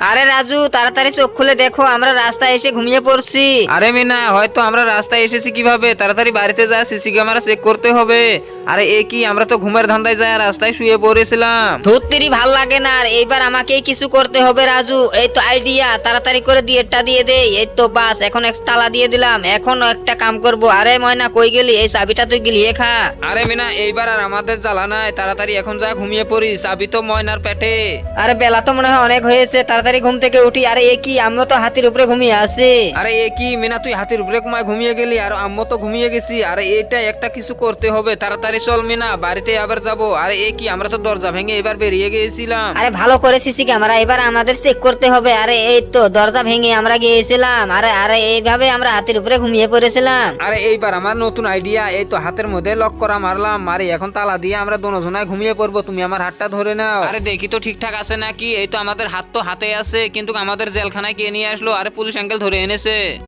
আরে রাজু, তাড়াতাড়ি চোখ খুলে দেখো, আমরা রাস্তায় এসে ঘুমিয়ে পড়ছি। আরে মিনা, হয়তো আমরা রাস্তায় এসেছি কিভাবে? তাড়াতাড়ি বাড়িতে যা, সিসি ক্যামেরা চেক করতে হবে। আরে এ কি, আমরা তো ঘুমের ধান্দায় যায় রাস্তায় শুয়ে পড়েছিলাম। ধুত্তিরি ভাল লাগে না, আর এইবার আমাকেই কিছু করতে হবে রাজু। এই তো আইডিয়া, তাড়াতাড়ি করে দিয়েটা দিয়ে দেই। এই তো বাস, এখন এক তালা দিয়ে দিলাম। এখন একটা কাম করব। আরে ময়না কই গেলি? এই চাবিটা তুই গিলিয়ে খা। আরে মিনা, এইবার আর আমাদের জ্বালা নাই, তাড়াতাড়ি এখন যা ঘুমিয়ে পড়ি, চাবি তো ময়নার পেটে। আরে বেলা তো মনে হয় অনেক হয়েছে, তাড়াতাড়ি ঘুম থেকে উঠি। আরে এ কি, আমিও তো হাতির উপরে ঘুমিয়ে আছি। আরে এ কি মিনা, তুই হাতির উপরে ঘুমিয়ে গেলি আর আম্মু তো ঘুমিয়ে গেছি। আরে এটা একটা কিছু করতে হবে, তাড়াতাড়ি চল মিনা, বাড়িতে আবার যাব। আরে এ কি, আমরা তো দরজা ভেঙে এবার বেরিয়ে গিয়েছিলাম। আরে ভালো করে সিসি ক্যামেরা এবার আমাদের চেক করতে হবে। আরে এই তো দরজা ভেঙে আমরা গিয়েছিলাম। আরে আরে এইভাবে আমরা হাতির উপরে ঘুমিয়ে পড়েছিলাম। আরে এইবার আমার নতুন আইডিয়া, এই তো হাতের মধ্যে লক করা মারলাম, মারি এখন তালা দিয়ে আমরা দুজনায় ঘুমিয়ে পড়বো। তুমি আমার হাতটা ধরে নাও। আরে দেখি তো ঠিকঠাক আছে নাকি। এই তো আমাদের হাত তো হাতে আছে, কিন্তু আমাদের জেলখানায় কে নিয়ে আসলো? আরে পুলিশ আঙ্কেল ধরে এনেছে।